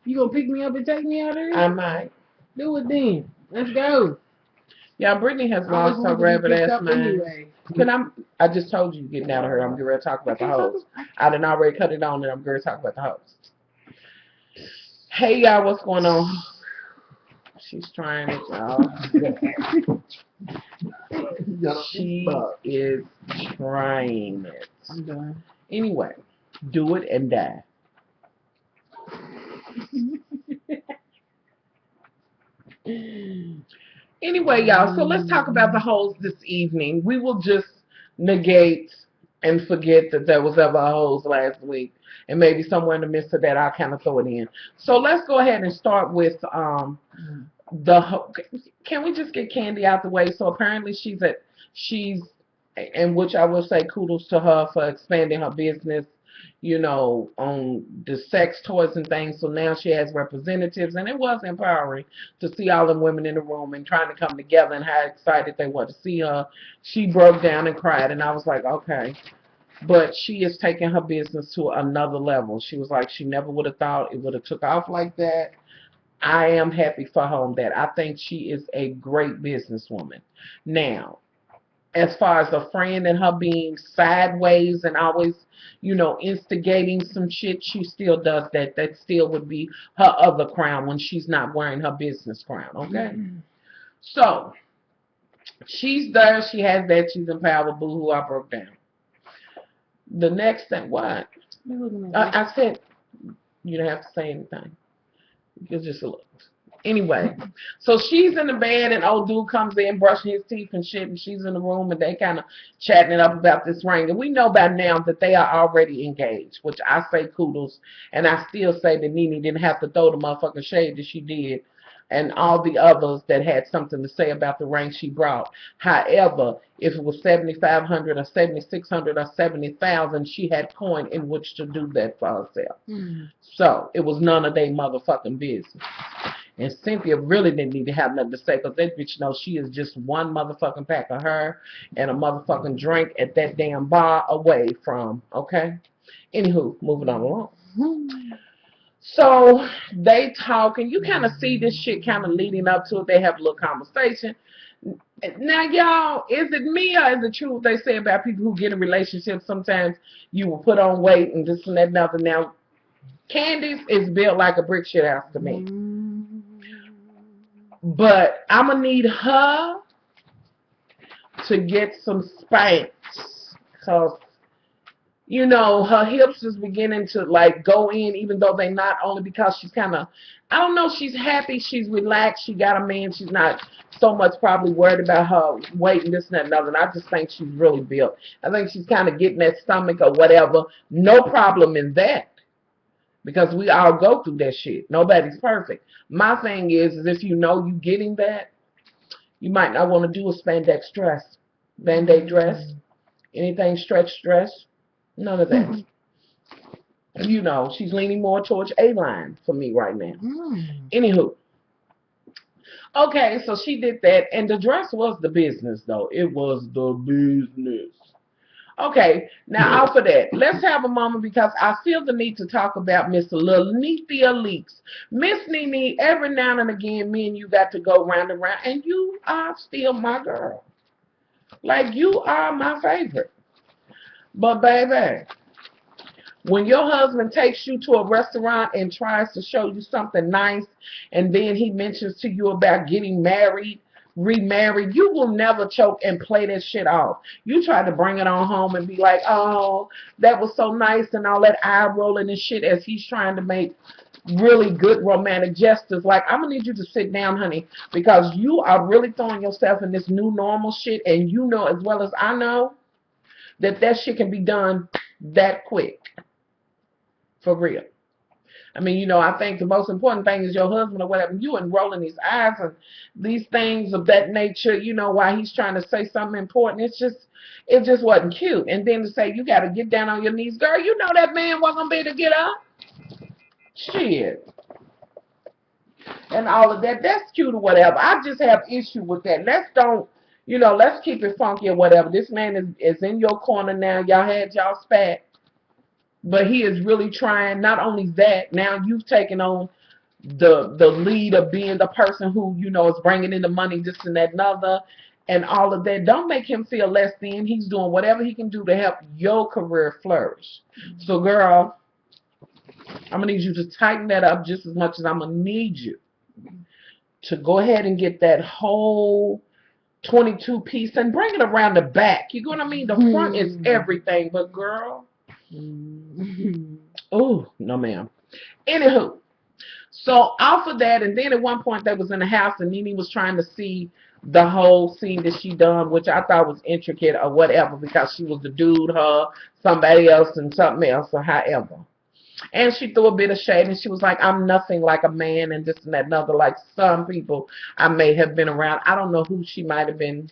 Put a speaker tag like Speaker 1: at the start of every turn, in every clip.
Speaker 1: You gonna pick me up and take me out there?
Speaker 2: I might.
Speaker 1: Do it then. Let's go.
Speaker 2: Yeah, Brittany has lost her rabbit ass mind.
Speaker 1: Anyway.
Speaker 2: I just told you getting out of her. I'm going to talk about the hoes. I done already cut it on and I'm going to talk about the hoes. Hey y'all, what's going on? She's trying it, y'all. She is trying it.
Speaker 1: I'm done.
Speaker 2: Anyway, do it and die. Anyway, y'all, so let's talk about the hoes this evening. We will just negate and forget that there was ever a hoes last week. And maybe somewhere in the midst of that, I'll kind of throw it in. So let's go ahead and start with can we just get Candy out the way? So apparently she's, and which I will say kudos to her for expanding her business, you know, on the sex toys and things. So now she has representatives, and it was empowering to see all them women in the room and trying to come together and how excited they were to see her. She broke down and cried, and I was like, okay. But she is taking her business to another level. She was like, she never would have thought it would have took off like that. I am happy for her on that. I think she is a great businesswoman. Now, as far as a friend and her being sideways and always, you know, instigating some shit, she still does that. That still would be her other crown when she's not wearing her business crown, okay? Mm-hmm. So, she's there. She has that. She's empowered. Boo-hoo, I broke down. The next thing, what? I said, you don't have to say anything. You just look. Anyway, so she's in the bed and old dude comes in brushing his teeth and shit, and she's in the room and they kind of chatting it up about this ring. And we know by now that they are already engaged, which I say kudos. And I still say that Nene didn't have to throw the motherfucking shade that she did and all the others that had something to say about the ring she brought. However, if it was $7,500 or $7,600 or $70,000, she had coin in which to do that for herself. Mm. So it was none of their motherfucking business. And Cynthia really didn't need to have nothing to say because that bitch knows she is just one motherfucking pack of her and a motherfucking drink at that damn bar away from, okay? Anywho, moving on along. So they talk, and you kind of see this shit kind of leading up to it. They have a little conversation. Now, y'all, is it me or is it true what they say about people who get in relationships? Sometimes you will put on weight and this and that and other. Now, Candice is built like a brick shit house to me. But I'm going to need her to get some spanks. Because, you know, her hips is beginning to, like, go in, even though they not, only because she's kind of, I don't know, she's happy, she's relaxed, she got a man, she's not so much probably worried about her weight and this and that and other. And I just think she's really built. I think she's kind of getting that stomach or whatever. No problem in that. Because we all go through that shit. Nobody's perfect. My thing is if you know you getting that, you might not want to do a spandex dress, Band-Aid dress, anything stretch dress, none of that. You know, she's leaning more towards A-line for me right now. Anywho. Okay, so she did that, and the dress was the business, though. It was the business. Okay, now off of that, let's have a moment because I feel the need to talk about Miss Lanithia Leaks. Miss Nene, every now and again, me and you got to go round and round, and you are still my girl. Like, you are my favorite. But, baby, when your husband takes you to a restaurant and tries to show you something nice, and then he mentions to you about getting married, remarried, you will never choke and play that shit off. You try to bring it on home and be like, oh, that was so nice and all that eye rolling and shit as he's trying to make really good romantic gestures. Like, I'm going to need you to sit down, honey, because you are really throwing yourself in this new normal shit, and you know as well as I know that that shit can be done that quick. For real. I mean, you know, I think the most important thing is your husband or whatever, you enrolling his eyes and these things of that nature, you know, while he's trying to say something important. It just wasn't cute. And then to say, you got to get down on your knees. Girl, you know that man wasn't going to be able to get up. Shit. And all of that. That's cute or whatever. I just have issue with that. Let's keep it funky or whatever. This man is in your corner now. Y'all had y'all spat. But he is really trying, not only that, now you've taken on the leader being the person who, you know, is bringing in the money, this and that and other, and all of that. Don't make him feel less than. He's doing whatever he can do to help your career flourish. So, girl, I'm going to need you to tighten that up just as much as I'm going to need you to go ahead and get that whole 22 piece and bring it around the back. You know what I mean? The front is everything, but girl, oh, no ma'am. Anywho, so off of that, and then at one point they was in the house and Nene was trying to see the whole scene that she done, which I thought was intricate or whatever, because she was the dude, her, somebody else, and something else, or however. And she threw a bit of shade, and she was like, I'm nothing like a man, and this and that and other, like some people I may have been around. I don't know who she might have been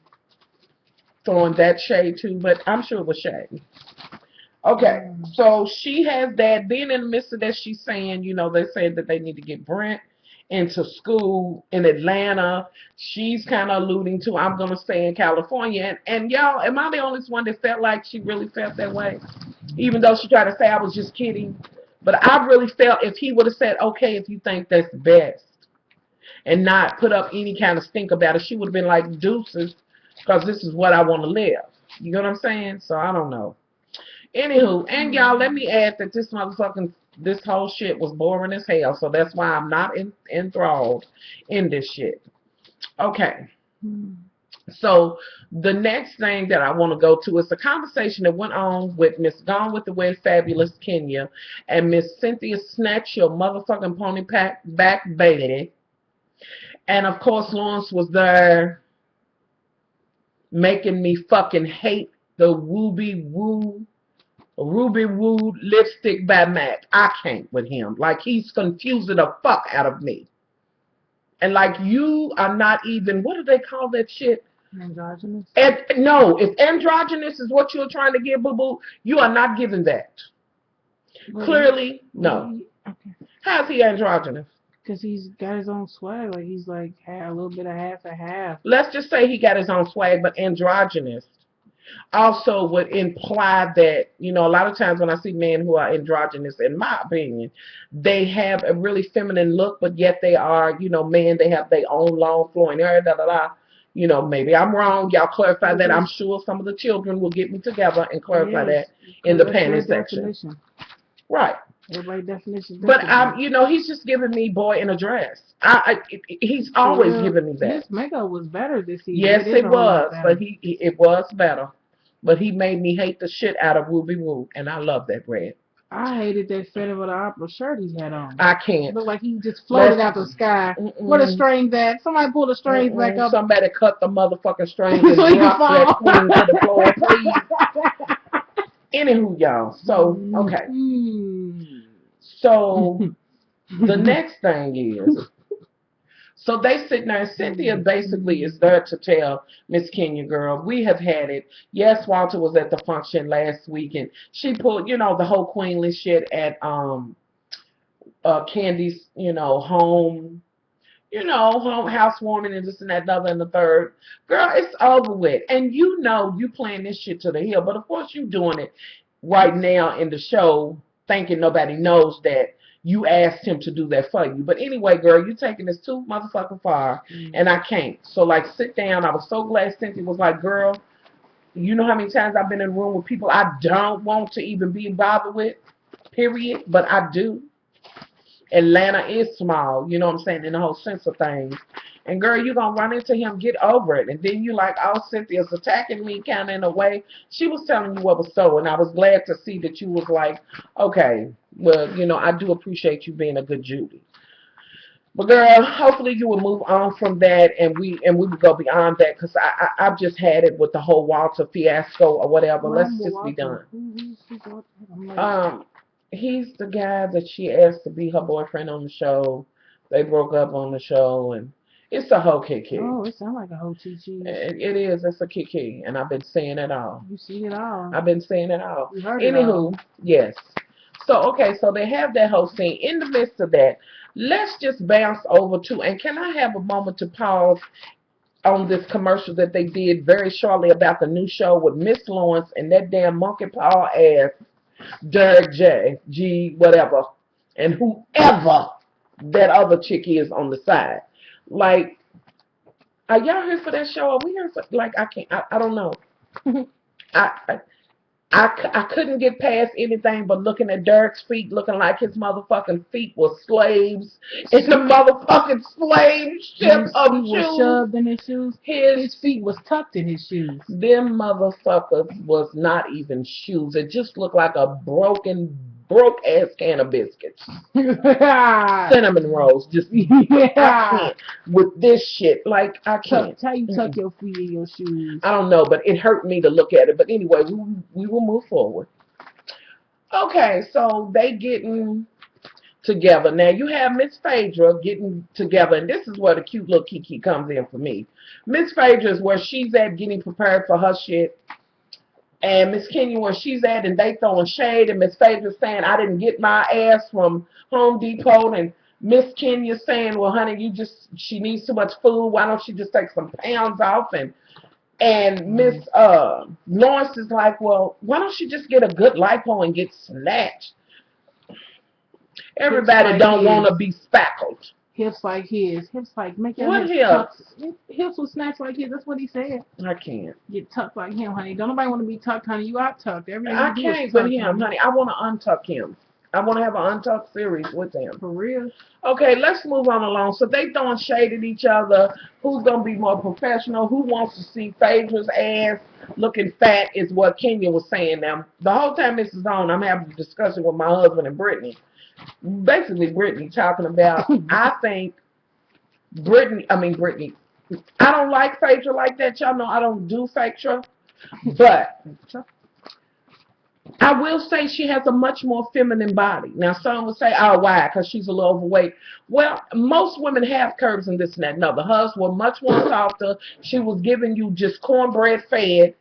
Speaker 2: throwing that shade to, but I'm sure it was shade. Okay, so she has that. Then in the midst of that, she's saying, you know, they said that they need to get Brent into school in Atlanta. She's kind of alluding to, I'm going to stay in California. And y'all, am I the only one that felt like she really felt that way? Even though she tried to say I was just kidding. But I really felt if he would have said, okay, if you think that's best, and not put up any kind of stink about it, she would have been like, deuces, because this is what I want to live. You know what I'm saying? So I don't know. Anywho, and y'all, let me add that this whole shit was boring as hell, so that's why I'm not enthralled in this shit. Okay. So the next thing that I want to go to is the conversation that went on with Miss Gone with the Wind Fabulous Kenya and Miss Cynthia Snatch Your Motherfucking Pony Back Baby. And of course Lawrence was there making me fucking hate the Ruby Woo lipstick by MAC. I can't with him. Like, he's confusing the fuck out of me. And like, you are not even, what do they call that shit?
Speaker 1: Androgynous?
Speaker 2: No, if androgynous is what you're trying to give, boo-boo, you are not giving that. Clearly, no.
Speaker 1: Okay.
Speaker 2: How's he androgynous?
Speaker 1: Because he's got his own swag. Like, he's like a little bit of half and half.
Speaker 2: Let's just say he got his own swag, but androgynous also would imply that, you know, a lot of times when I see men who are androgynous, in my opinion, they have a really feminine look, but yet they are, you know, men, they have their own long flowing hair, You know, maybe I'm wrong. Y'all clarify that. I'm sure some of the children will get me together and clarify that in the panty section. Right.
Speaker 1: Everybody's definition.
Speaker 2: But you know, he's just giving me boy in a dress. He's always giving me that.
Speaker 1: His makeup was better this season.
Speaker 2: Yes, it was, but it was better. But he made me hate the shit out of Ruby Woo, and I love that bread.
Speaker 1: I hated that Phantom of the Opera shirt he had on.
Speaker 2: I can't.
Speaker 1: It looked like he just floated out the sky. Where the strings at? Somebody pull the strings back up.
Speaker 2: Somebody cut the motherfucking strings and drop that queen to the floor, please. Anywho, y'all. So, okay. So, the next thing is, so they sitting there, and Cynthia basically is there to tell Miss Kenya, girl, we have had it. Yes, Walter was at the function last week, and she pulled, you know, the whole queenly shit at Candy's, you know, home housewarming and this and that, and the other and the third. Girl, it's over with. And you know you playing this shit to the hill, but of course you doing it right now in the show, thinking nobody knows that you asked him to do that for you. But anyway, girl, you taking this too motherfucking far, and I can't. So, like, sit down. I was so glad Cynthia was like, girl, you know how many times I've been in a room with people I don't want to even be bothered with, period, but I do. Atlanta is small, you know what I'm saying, in the whole sense of things. And girl, you're going to run into him, get over it. And then you like, oh, Cynthia's attacking me kind of in a way. She was telling you what was so, and I was glad to see that you was like, okay, well, you know, I do appreciate you being a good Judy. But girl, hopefully you will move on from that, and we will go beyond that, because I've just had it with the whole Walter fiasco or whatever. Let's just be done. He's the guy that she asked to be her boyfriend on the show. They broke up on the show, and it's a whole kiki.
Speaker 1: Oh, it sounds like a whole chichi.
Speaker 2: It is. It's a kiki, and I've been saying it all.
Speaker 1: You see it all.
Speaker 2: I've been saying it all.
Speaker 1: You heard it all.
Speaker 2: Anywho, yes. So, okay, so they have that whole scene. In the midst of that, let's just bounce over to, and can I have a moment to pause on this commercial that they did very shortly about the new show with Miss Lawrence and that damn monkey paw ass Derek G, whatever, and whoever that other chick is on the side. Like, are y'all here for that show? Are we here for, like, I can't, I don't know. I, I couldn't get past anything but looking at Derek's feet, looking like his motherfucking feet were slaves in the motherfucking slave ship of shoes. His feet
Speaker 1: was shoved in his shoes. His feet was tucked in his shoes.
Speaker 2: Them motherfuckers was not even shoes. It just looked like a broke ass can of biscuits. Cinnamon rolls. Just I can't with this shit. Like, I can't.
Speaker 1: How you tuck your feet in your shoes?
Speaker 2: I don't know, but it hurt me to look at it. But anyway, we will move forward. Okay, so they getting together. Now you have Miss Phaedra getting together, and this is where the cute little Kiki comes in for me. Miss Phaedra is where she's at getting prepared for her shit. And Miss Kenya where she's at, and they throwing shade, and Miss Phaedra saying, I didn't get my ass from Home Depot, and Miss Kenya saying, well, honey, she needs too much food. Why don't she just take some pounds off? And Miss Lawrence is like, well, why don't she just get a good lipo and get snatched? Everybody don't want to be spackled.
Speaker 1: Hips like his. Hips like, make your
Speaker 2: what
Speaker 1: hips? Hips will snatch like his. That's what he said.
Speaker 2: I can't.
Speaker 1: Get tucked like him, honey. Don't nobody want to be tucked, honey. You out tucked. Everything
Speaker 2: I can't with him, honey. I want to untuck him. I want to have an untucked series with him.
Speaker 1: For real?
Speaker 2: Okay, let's move on along. So they throwing shade at each other. Who's going to be more professional? Who wants to see Phaedra's ass looking fat is what Kenya was saying. Now, the whole time this is on, I'm having a discussion with my husband and Brittany. Basically, Brittany talking about, I think, Brittany, I don't like Phaedra like that. Y'all know I don't do Phaedra. But I will say she has a much more feminine body. Now, some would say, oh, why? Because she's a little overweight. Well, most women have curves and this and that. No, the hers were much more softer. She was giving you just cornbread fed.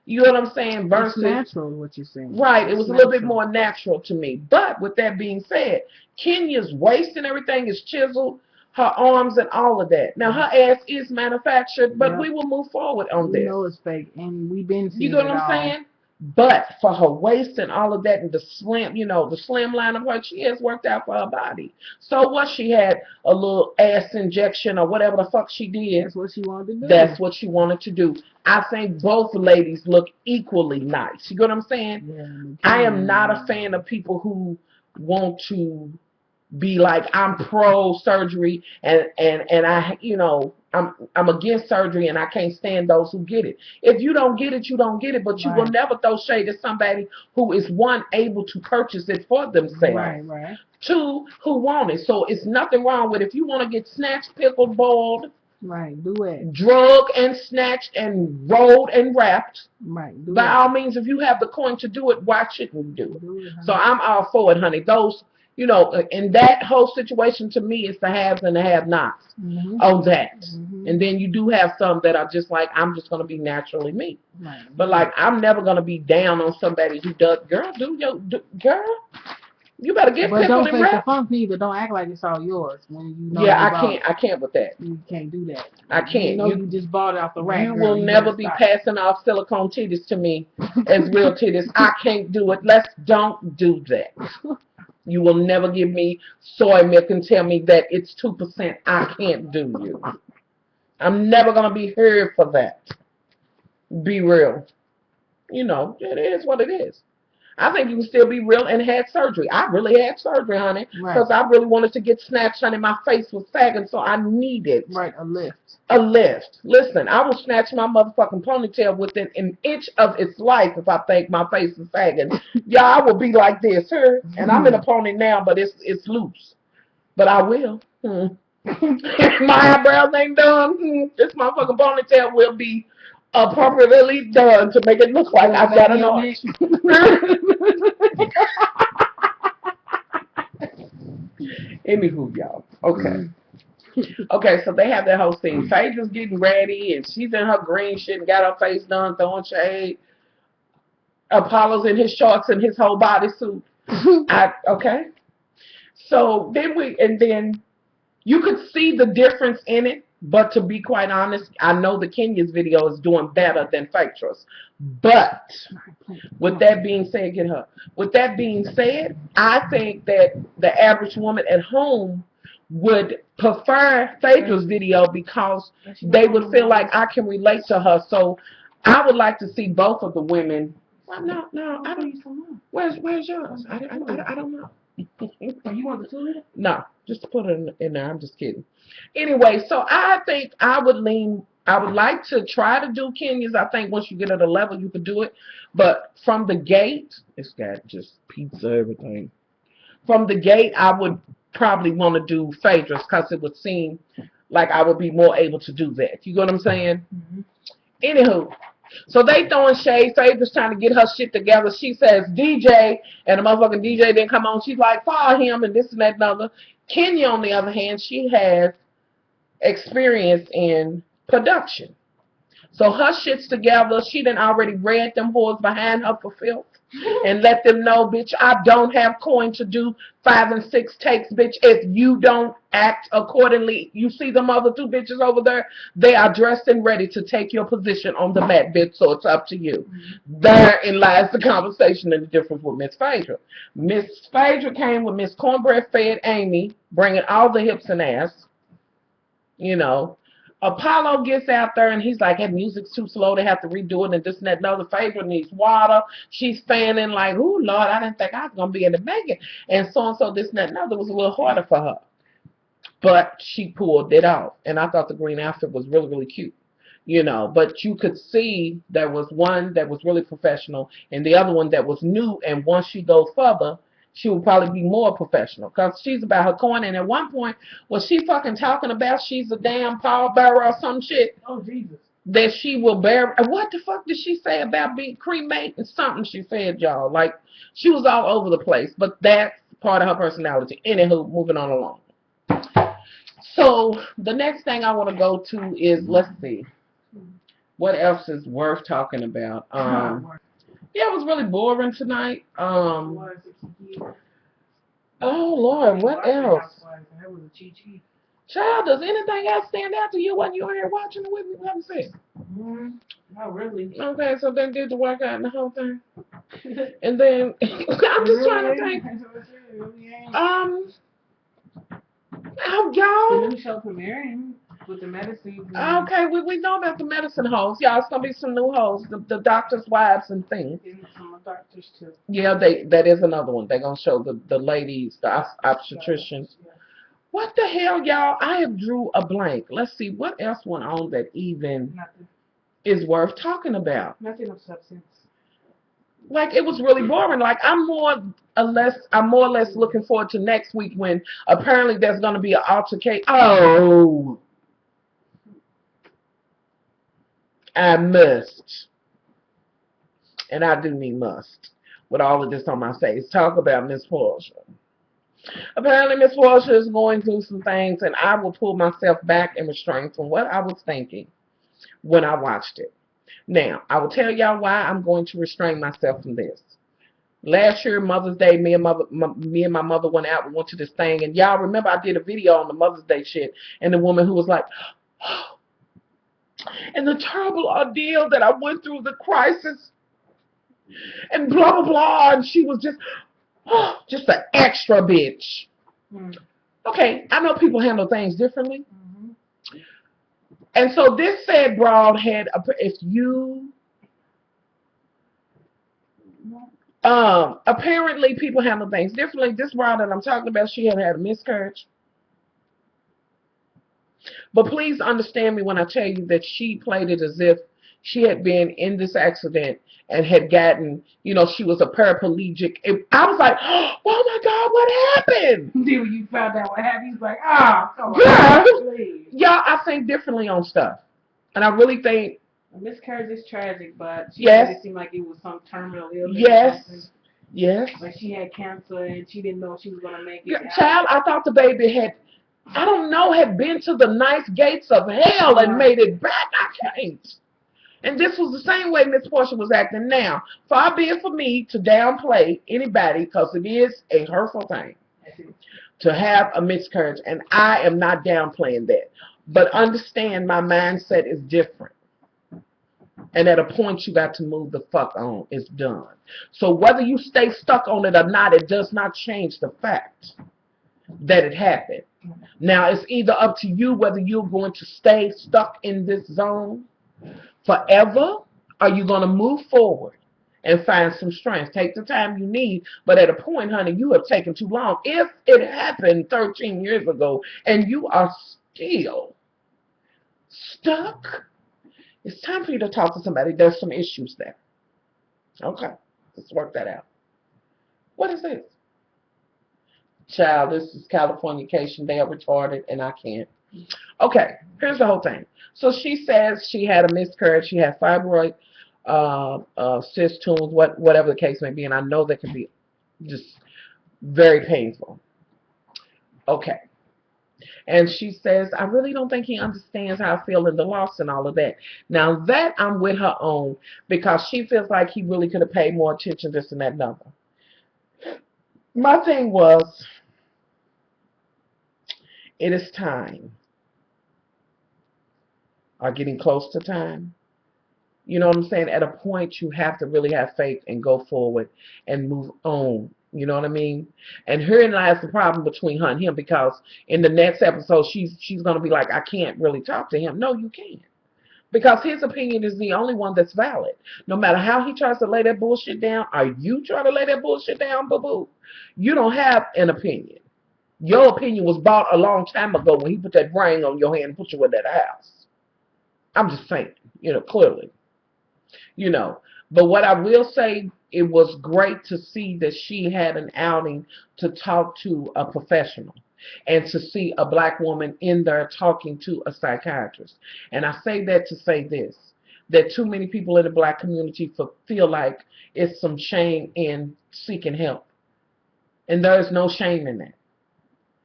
Speaker 2: You know what I'm saying? Versus,
Speaker 1: it's natural, what you're saying.
Speaker 2: Right. It was a little bit more natural to me. But with that being said, Kenya's waist and everything is chiseled. Her arms and all of that. Now, her ass is manufactured, but we will move forward on this.
Speaker 1: We know it's fake, and we've been seeing
Speaker 2: you know what I'm saying? But for her waist and all of that and the slim, the slim line of her, she has worked out for her body. So what, she had a little ass injection or whatever the fuck she did.
Speaker 1: That's what she wanted to do.
Speaker 2: That's what she wanted to do. I think both ladies look equally nice. You get what I'm saying?
Speaker 1: Yeah,
Speaker 2: I am not a fan of people who want to be like, I'm pro surgery and I, I'm against surgery and I can't stand those who get it. If you don't get it, you don't get it, but you will never throw shade at somebody who is, one, able to purchase it for themselves.
Speaker 1: Right.
Speaker 2: Two, who want it. So it's nothing wrong with, if you want to get snatched, pickled, boiled,
Speaker 1: right, do it.
Speaker 2: Drug and snatched and rolled and wrapped.
Speaker 1: Right.
Speaker 2: By all means, if you have the coin to do it, why shouldn't you do it? So I'm all for it, honey. Those, in that whole situation, to me, it's the haves and the have-nots on that. And then you do have some that are just like, I'm just going to be naturally me.
Speaker 1: Right.
Speaker 2: But like, I'm never going to be down on somebody who does, girl, you better get
Speaker 1: but
Speaker 2: pickled
Speaker 1: don't
Speaker 2: and
Speaker 1: fake
Speaker 2: wrapped.
Speaker 1: the funk neither. Don't act like it's all yours. When you know
Speaker 2: I can't with that.
Speaker 1: You can't do that.
Speaker 2: I can't.
Speaker 1: You just bought it off the rack.
Speaker 2: You will never be passing off silicone titties to me as real titties. I can't do it. Don't do that. You will never give me soy milk and tell me that it's 2%. I can't do you. I'm never going to be here for that. Be real. It is what it is. I think you can still be real and had surgery. I really had surgery, honey, because I really wanted to get snatched, honey. My face was sagging, so I needed
Speaker 1: a lift.
Speaker 2: A lift. Listen, I will snatch my motherfucking ponytail within an inch of its life if I think my face is sagging. Yeah, I will be like this, and I'm in a pony now, but it's loose. But I will. If my eyebrows ain't done, this motherfucking ponytail will be appropriately done to make it look like I've got an arch. Anywho, y'all. Okay. Okay, so they have that whole scene. Phaedra's getting ready, and she's in her green shit and got her face done, throwing shade. Apollo's in his shorts and his whole bodysuit. Okay. So then you could see the difference in it. But to be quite honest, I know the Kenya's video is doing better than Phaedra's. But with that being said, With that being said, I think that the average woman at home would prefer Phaedra's video because they would feel like I can relate to her. So I would like to see both of the women. Well, no, I don't. Where's yours? I don't know.
Speaker 1: Oh, you want the 2 liter?
Speaker 2: No, just to put it in there. I'm just kidding. Anyway, so I think I would like to try to do Kenya's. I think once you get at a level, you could do it. But from the gate, it's got just pizza, everything. From the gate, I would probably want to do Phaedra's because it would seem like I would be more able to do that. You get what I'm saying?
Speaker 1: Mm-hmm.
Speaker 2: Anywho, so they throwing shade. Phaedra's trying to get her shit together. She says DJ, and the motherfucking DJ didn't come on. She's like, follow him and this and that and other. Kenya, on the other hand, she has experience in production. So her shit's together. She done already read them whores behind her for filth and let them know, bitch, I don't have coin to do 5 and 6 takes, bitch. If you don't act accordingly, you see them other 2 bitches over there, they are dressed and ready to take your position on the mat, bitch, so it's up to you. Mm-hmm. Therein lies the conversation and the difference with Miss Phaedra. Miss Phaedra came with Miss Cornbread Fed Amy, bringing all the hips and ass. You know, Apollo gets out there and he's like, hey, music's too slow, they have to redo it and this and that. No, the Phaedra needs water. She's fanning like, ooh, Lord, I didn't think I was going to be able to make it. And so, this and that. No, it was a little harder for her. But she pulled it off. And I thought the green outfit was really, really cute. You know, but you could see there was one that was really professional and the other one that was new. And once she goes further, she will probably be more professional because she's about her coin. And at one point, was she fucking talking about she's a damn pallbearer or some shit?
Speaker 1: Oh, Jesus.
Speaker 2: That she will bear. What the fuck did she say about being cremated? Something she said, y'all. Like, she was all over the place. But that's part of her personality. Anywho, moving on along. So, the next thing I want to go to is, let's see. What else is worth talking about? Yeah, it was really boring tonight. Oh, Lord, what else? Child, does anything else stand out to you when you were here watching it with me? Let me see.
Speaker 1: Not really.
Speaker 2: Okay, so then did the workout and the whole thing. And then, I'm just trying to think. Y'all.
Speaker 1: The new show premiering with the medicine.
Speaker 2: Okay, we know about the medicine hoes. Y'all, it's going to be some new hoes. The doctors' wives and things.
Speaker 1: Some doctors, too.
Speaker 2: Yeah, that is another one. They're going to show the ladies, the obstetricians. Yeah. What the hell, y'all? I have drew a blank. Let's see, what else went on that even is worth talking about?
Speaker 1: Nothing of substance.
Speaker 2: Like, it was really boring. Like, I'm more or less looking forward to next week when apparently there's going to be an altercation. Oh, I must, and I do mean must, with all of this on my face, talk about Miss Portia. Apparently, Miss Portia is going through some things, and I will pull myself back and restrain from what I was thinking when I watched it. Now, I will tell y'all why I'm going to restrain myself from this. Last year, Mother's Day, me and my mother went out. We went to this thing, and y'all remember I did a video on the Mother's Day shit, and the woman who was like, oh, and the terrible ordeal that I went through, the crisis, and blah, blah, blah, and she was just an extra bitch. Okay, I know people handle things differently. And so this said broad had, if you, apparently people handle things differently. This broad that I'm talking about, she had a miscarriage. But please understand me when I tell you that she played it as if she had been in this accident and had gotten, you know, she was a paraplegic. I was like, oh my God, what happened?
Speaker 1: Then when you found out what happened, you was like, come on.
Speaker 2: Yeah, I think differently on stuff. And I really think.
Speaker 1: A miscarriage is tragic, but she made it seem like it was some terminal illness.
Speaker 2: Yes.
Speaker 1: Like she had cancer and she didn't know she was going to make it.
Speaker 2: Child, I thought the baby had, I don't know, had been to the nice gates of hell and made it back. I can't. And this was the same way Miss Portia was acting now. Far be it for me to downplay anybody, because it is a hurtful thing to have a miscarriage, and I am not downplaying that. But understand, my mindset is different. And at a point, you got to move the fuck on. It's done. So whether you stay stuck on it or not, it does not change the fact that it happened. Now, it's either up to you whether you're going to stay stuck in this zone forever, or you're going to move forward and find some strength. Take the time you need, but at a point, honey, you have taken too long. If it happened 13 years ago and you are still stuck, it's time for you to talk to somebody. There's some issues there. Okay, let's work that out. What is this? Child, this is Californication. They are retarded, and I can't. Okay, here's the whole thing. So she says she had a miscarriage. She had fibroid cyst tumors, whatever the case may be, and I know that can be just very painful. Okay. And she says, I really don't think he understands how I feel in the loss and all of that. Now that I'm with her on, because she feels like he really could have paid more attention, this and that and other. My thing was, it is time, or getting close to time. You know what I'm saying? At a point, you have to really have faith and go forward and move on. You know what I mean? And herein lies the problem between her and him, because in the next episode, she's going to be like, I can't really talk to him. No, you can't. Because his opinion is the only one that's valid. No matter how he tries to lay that bullshit down, or you try to lay that bullshit down, boo-boo, you don't have an opinion. Your opinion was bought a long time ago when he put that ring on your hand and put you in that house. I'm just saying, clearly. But what I will say, it was great to see that she had an outing to talk to a professional and to see a black woman in there talking to a psychiatrist. And I say that to say this, that too many people in the black community feel like it's some shame in seeking help. And there is no shame in that.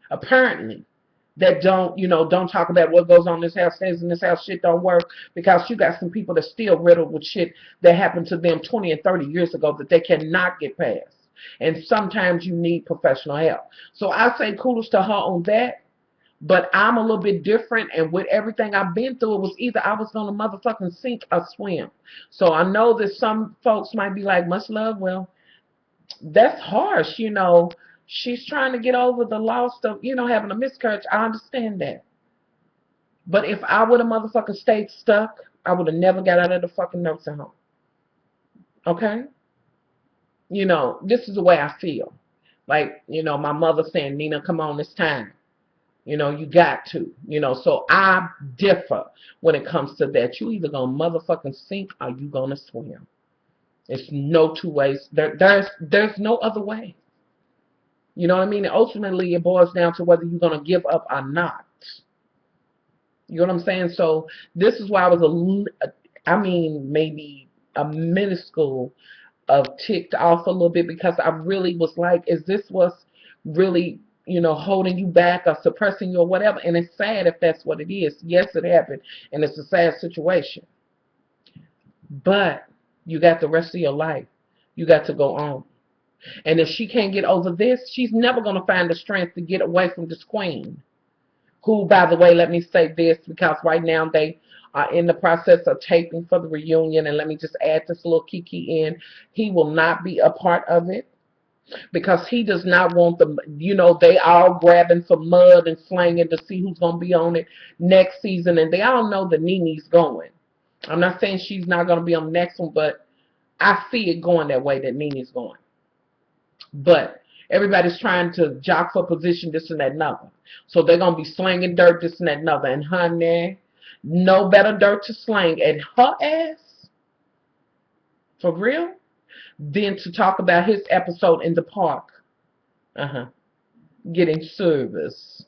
Speaker 2: Apparently, that don't talk about what goes on in this house, stays in this house, shit don't work, because you got some people that still riddled with shit that happened to them 20 and 30 years ago that they cannot get past. And sometimes you need professional help. So I say kudos to her on that, but I'm a little bit different, and with everything I've been through, it was either I was going to motherfucking sink or swim. So I know that some folks might be like, much love, well, that's harsh, She's trying to get over the loss of, having a miscarriage. I understand that. But if I would have motherfucking stayed stuck, I would have never got out of the fucking nursing home. Okay? This is the way I feel. Like, my mother saying, Nina, come on, it's time. You got to. So I differ when it comes to that. You either gonna motherfucking sink or you gonna swim. It's no two ways. There's no other way. You know what I mean? And ultimately, it boils down to whether you're going to give up or not. You know what I'm saying? So this is why I was maybe a minuscule of ticked off a little bit, because I really was like, is this what's really, holding you back or suppressing you or whatever? And it's sad if that's what it is. Yes, it happened, and it's a sad situation. But you got the rest of your life. You got to go on. And if she can't get over this, she's never going to find the strength to get away from this queen. Who, by the way, let me say this, because right now they are in the process of taping for the reunion. And let me just add this little kiki in. He will not be a part of it, because he does not want them, they all grabbing for mud and slanging to see who's going to be on it next season. And they all know that Nene's going. I'm not saying she's not going to be on the next one, but I see it going that way, that Nene's going. But everybody's trying to jock for position, this and that and other. So they're going to be slinging dirt, this and that and other. And honey, no better dirt to sling at her ass, for real, than to talk about his episode in the park. Getting service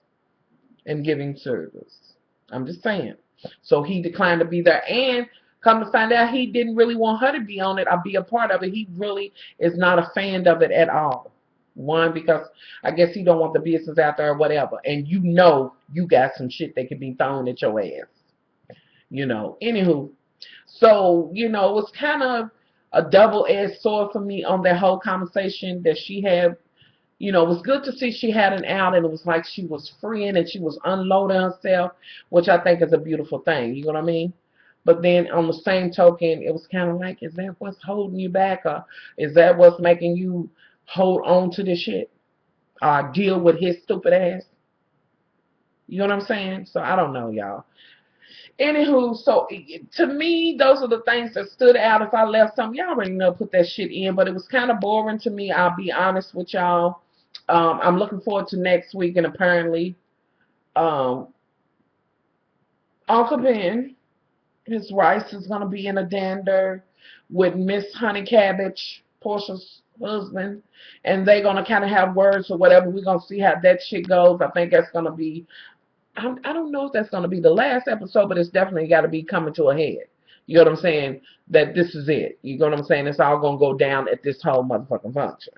Speaker 2: and giving service. I'm just saying. So he declined to be there. And come to find out, he didn't really want her to be on it or be a part of it. He really is not a fan of it at all. One, because I guess he don't want the business out there or whatever. And you got some shit that could be thrown at your ass. Anywho. So, it was kind of a double-edged sword for me on that whole conversation that she had. It was good to see she had an out, and it was like she was freeing and she was unloading herself, which I think is a beautiful thing. You know what I mean? But then on the same token, it was kind of like, is that what's holding you back? Or is that what's making you hold on to this shit? Deal with his stupid ass? You know what I'm saying? So I don't know, y'all. Anywho, so to me, those are the things that stood out. If I left something, y'all already know, put that shit in. But it was kind of boring to me. I'll be honest with y'all. I'm looking forward to next week, and apparently, um, Uncle Ben, his rice is gonna be in a dander with Miss Honey Cabbage, Portia's husband, and they're gonna kind of have words or whatever. We're gonna see how that shit goes. I think that's gonna be. I don't know if that's going to be the last episode, but it's definitely got to be coming to a head. You know what I'm saying? That this is it. You know what I'm saying? It's all going to go down at this whole motherfucking function.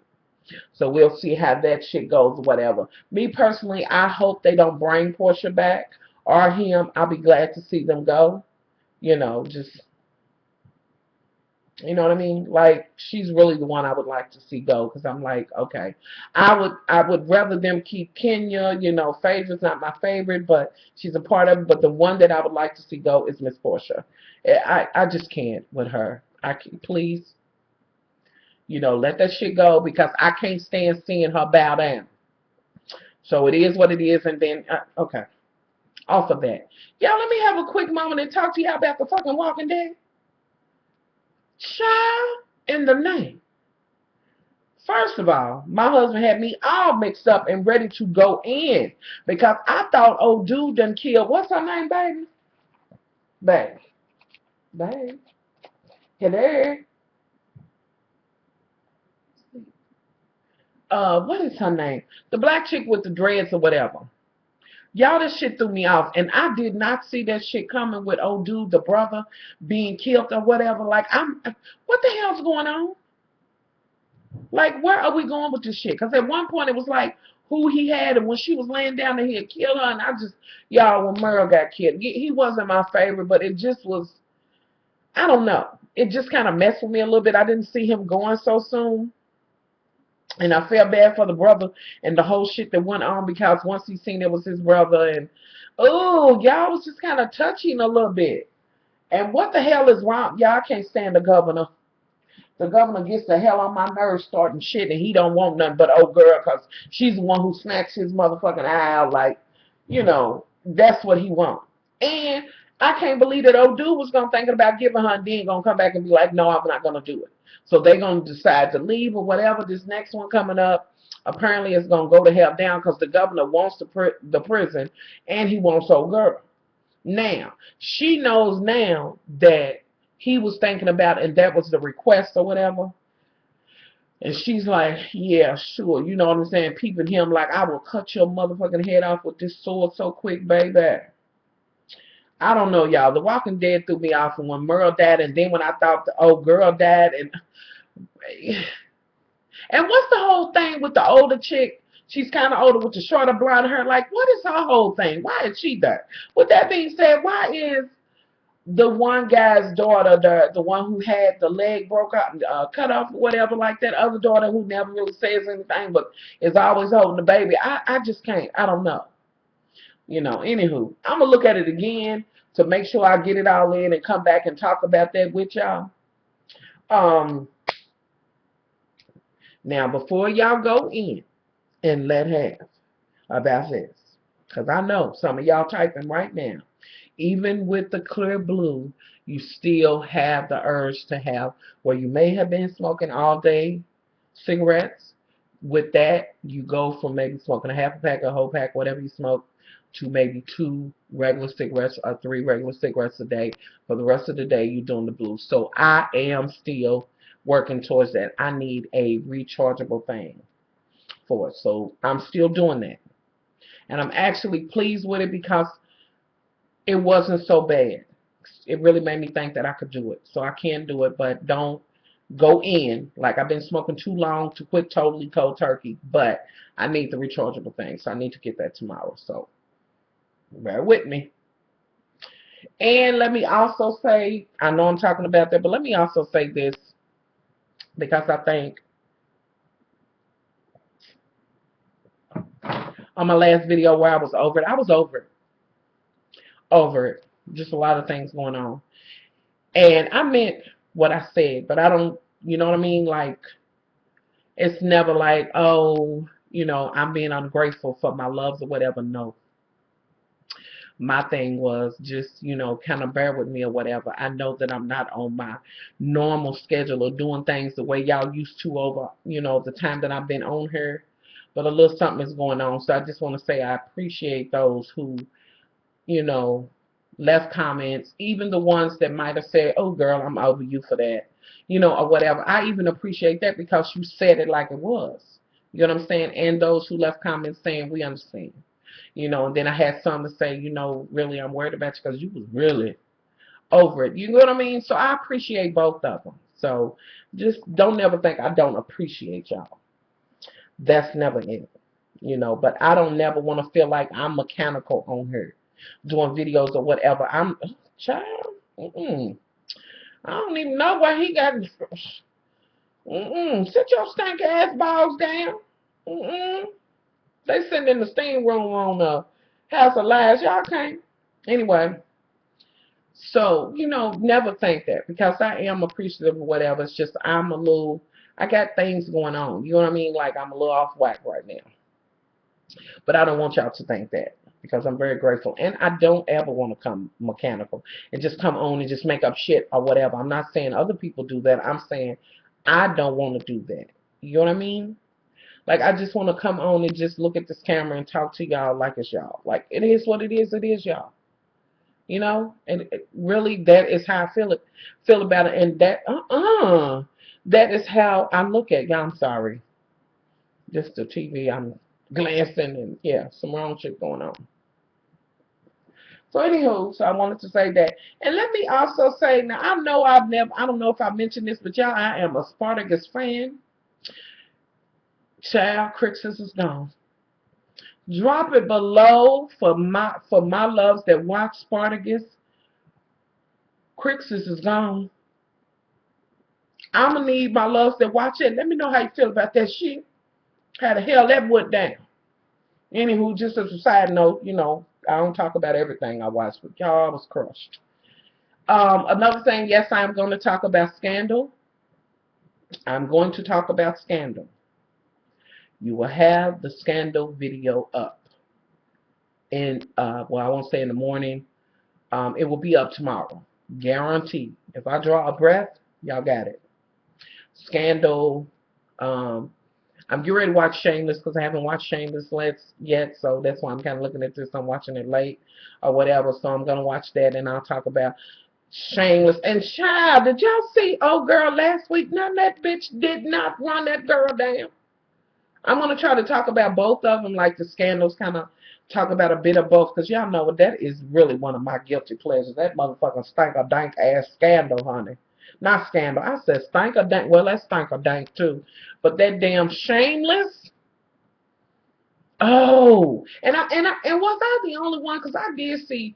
Speaker 2: So we'll see how that shit goes, whatever. Me personally, I hope they don't bring Portia back or him. I'll be glad to see them go. You know, just you know what I mean? Like, she's really the one I would like to see go, because I'm like, okay, I would rather them keep Kenya. You know, Phaedra's not my favorite, but she's a part of it. But the one that I would like to see go is Miss Portia. I just can't with her. I can, please, you know, let that shit go, because I can't stand seeing her bow down. So it is what it is, and then okay, off of that, y'all. Let me have a quick moment and talk to y'all about the fucking Walking Dead. Child, in the name. First of all, my husband had me all mixed up and ready to go in, because I thought old dude done killed, what's her name, baby? Baby. Baby. Hello. What is her name? The black chick with the dreads or whatever. Y'all, this shit threw me off, and I did not see that shit coming with old dude, the brother, being killed or whatever. Like, what the hell's going on? Like, where are we going with this shit? Because at one point it was like who he had, and when she was laying down there, he had killed her. And I just, y'all, when Merle got killed, he wasn't my favorite, but it just was, I don't know. It just kind of messed with me a little bit. I didn't see him going so soon. And I felt bad for the brother and the whole shit that went on, because once he seen it was his brother, and oh, y'all, was just kind of touching a little bit. And what the hell is wrong? Y'all, can't stand the governor. The governor gets the hell on my nerves starting shit, and he don't want nothing but old girl, because she's the one who snatched his motherfucking eye out. Like, you know, that's what he wants. And I can't believe that old dude was going to thinking about giving her, and then going to come back and be like, no, I'm not going to do it. So they're going to decide to leave or whatever. This next one coming up, apparently it's going to go to hell down, because the governor wants the prison, and he wants old girl. Now, she knows now that he was thinking about, and that was the request or whatever. And she's like, yeah, sure. You know what I'm saying? Peeping him like, I will cut your motherfucking head off with this sword so quick, baby. I don't know, y'all. The Walking Dead threw me off, and when Merle died, and then when I thought the old girl died, and what's the whole thing with the older chick? She's kind of older with the shorter blonde hair. Like, what is her whole thing? Why is she there? With that being said, why is the one guy's daughter, the one who had the leg broke out, cut off, or whatever, like that other daughter who never really says anything but is always holding the baby? I just can't. I don't know. You know, anywho, I'm going to look at it again to make sure I get it all in and come back and talk about that with y'all. Now, before y'all go in and let have about this, because I know some of y'all typing right now, even with the clear blue, you still have the urge to have, where you may have been smoking all day cigarettes. With that, you go from maybe smoking a half a pack, a whole pack, whatever you smoke, to maybe 2 regular cigarettes or 3 regular cigarettes a day. For the rest of the day, you're doing the blue. So I am still working towards that. I need a rechargeable thing for it. So I'm still doing that. And I'm actually pleased with it, because it wasn't so bad. It really made me think that I could do it. So I can do it, but don't go in. Like, I've been smoking too long to quit totally cold turkey, but I need the rechargeable thing. So I need to get that tomorrow. So bear with me. And let me also say, I know I'm talking about that, but let me also say this, because I think on my last video where I was over it, I was over it. Over it. Just a lot of things going on. And I meant what I said, but I don't, you know what I mean? Like, it's never like, oh, you know, I'm being ungrateful for my loves or whatever. No. my thing was just, kind of bear with me or whatever. I know that I'm not on my normal schedule of doing things the way y'all used to over, the time that I've been on here. But a little something is going on. So I just want to say I appreciate those who, you know, left comments, even the ones that might have said, oh, girl, I'm over you for that, or whatever. I even appreciate that because you said it like it was. You know what I'm saying? And those who left comments saying, we understand. And then I had some to say, really, I'm worried about you because you was really over it. You know what I mean? So I appreciate both of them. So just don't never think I don't appreciate y'all. That's never it. But I don't never want to feel like I'm mechanical on her doing videos or whatever. I'm child. I don't even know why he got. Sit your stank ass balls down. They sitting in the steam room on the House of Lies. Y'all can't. Anyway, so never think that because I am appreciative of whatever. It's just I got things going on. You know what I mean? Like I'm a little off whack right now. But I don't want y'all to think that because I'm very grateful. And I don't ever want to come mechanical and just come on and just make up shit or whatever. I'm not saying other people do that. I'm saying I don't want to do that. You know what I mean? Like, I just want to come on and just look at this camera and talk to y'all like it's y'all. Like, it is what it is y'all. And really, that is how I feel about it. And that is how I look at y'all. I'm sorry. Just the TV, I'm glancing and, yeah, some wrong shit going on. So, anywho, so I wanted to say that. And let me also say, now, I don't know if I mentioned this, but y'all, I am a Spartacus fan. Child, Crixus is gone. Drop it below for my loves that watch Spartacus. Crixus is gone. I'm going to need my loves that watch it. Let me know how you feel about that shit. How the hell that went down. Anywho, just as a side note, I don't talk about everything I watch, but y'all, I was crushed. Another thing, yes, I'm going to talk about Scandal. I'm going to talk about Scandal. You will have the Scandal video up. And, I won't say in the morning. It will be up tomorrow. Guaranteed. If I draw a breath, y'all got it. Scandal. I'm getting ready to watch Shameless because I haven't watched Shameless yet, so that's why I'm kind of looking at this. I'm watching it late or whatever, so I'm going to watch that and I'll talk about Shameless. And child, did y'all see old girl last week? None that bitch did not run that girl down. I'm going to try to talk about both of them, like the Scandals, kind of talk about a bit of both, because y'all know that is really one of my guilty pleasures. That motherfucking stank or dank ass Scandal, honey. Not Scandal. I said stank or dank. Well, that's stank or dank too. But that damn Shameless. Oh, and was I the only one? Because I did see,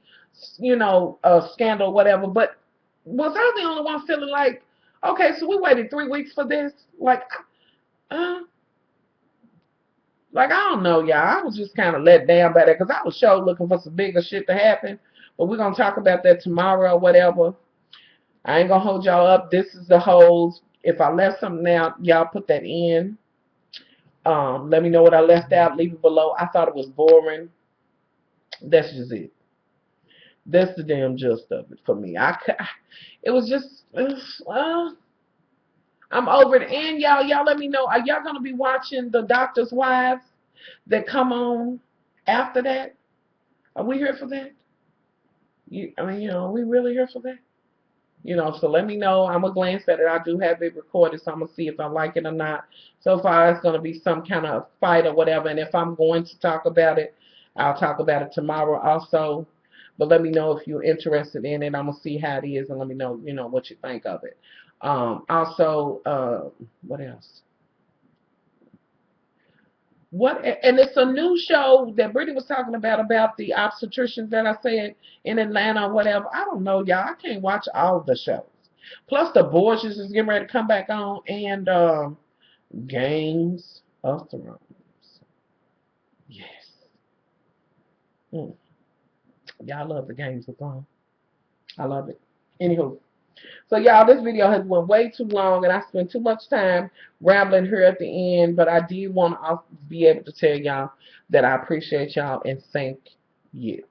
Speaker 2: a Scandal, whatever. But was I the only one feeling like, okay, so we waited 3 weeks for this? Like, I don't know, y'all. I was just kind of let down by that because I was sure looking for some bigger shit to happen. But we're going to talk about that tomorrow or whatever. I ain't going to hold y'all up. This is the holes. If I left something out, y'all put that in. Let me know what I left out. Leave it below. I thought it was boring. That's just it. That's the damn gist of it for me. It was just, I'm over it. And y'all let me know. Are y'all going to be watching The Doctor's Wives that come on after that? Are we here for that? Are we really here for that? So let me know. I'm going to glance at it. I do have it recorded, so I'm going to see if I like it or not. So far, it's going to be some kind of fight or whatever. And if I'm going to talk about it, I'll talk about it tomorrow also. But let me know if you're interested in it. I'm going to see how it is and let me know, what you think of it. Also, what else? And it's a new show that Brittany was talking about the obstetricians that I said in Atlanta or whatever. I don't know, y'all. I can't watch all the shows. Plus, The Borgias is getting ready to come back on, and Games of Thrones. Yes. Y'all love the Games of Thrones. I love it. Anywho. So, y'all, this video has went way too long, and I spent too much time rambling here at the end, but I did want to be able to tell y'all that I appreciate y'all and thank you.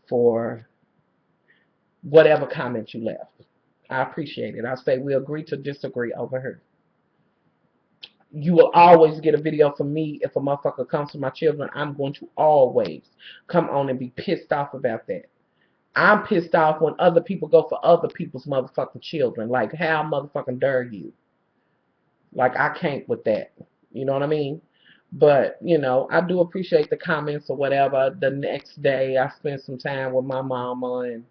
Speaker 2: for whatever comment you left. I appreciate it. I say we agree to disagree over here. You will always get a video from me if a motherfucker comes for my children. I'm going to always come on and be pissed off about that. I'm pissed off when other people go for other people's motherfucking children. Like, how motherfucking dare you? Like, I can't with that. You know what I mean? But, you know, I do appreciate the comments or whatever. The next day, I spent some time with my mama, and,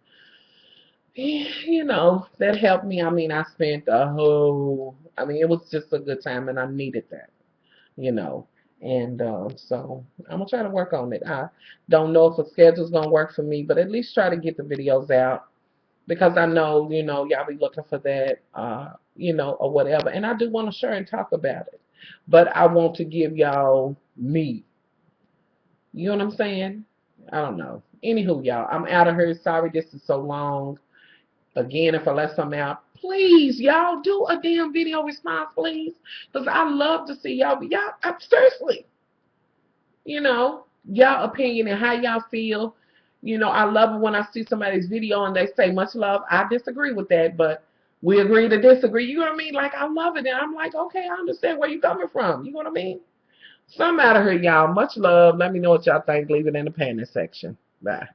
Speaker 2: you know, that helped me. I mean, I spent it was just a good time, and I needed that, you know. And so I'm going to try to work on it. I don't know if a schedule's going to work for me, but at least try to get the videos out. Because I know, you know, y'all be looking for that, you know, or whatever. And I do want to share and talk about it. But I want to give y'all me. You know what I'm saying? I don't know. Anywho, y'all, I'm out of here. Sorry this is so long. Again, if I left something out, please, y'all, do a damn video response, please. Because I love to see y'all. Seriously, you know, y'all opinion and how y'all feel. You know, I love it when I see somebody's video and they say much love. I disagree with that, but we agree to disagree. You know what I mean? Like, I love it. And I'm like, okay, I understand where you're coming from. You know what I mean? So I'm out of here, y'all. Much love. Let me know what y'all think. Leave it in the comment section. Bye.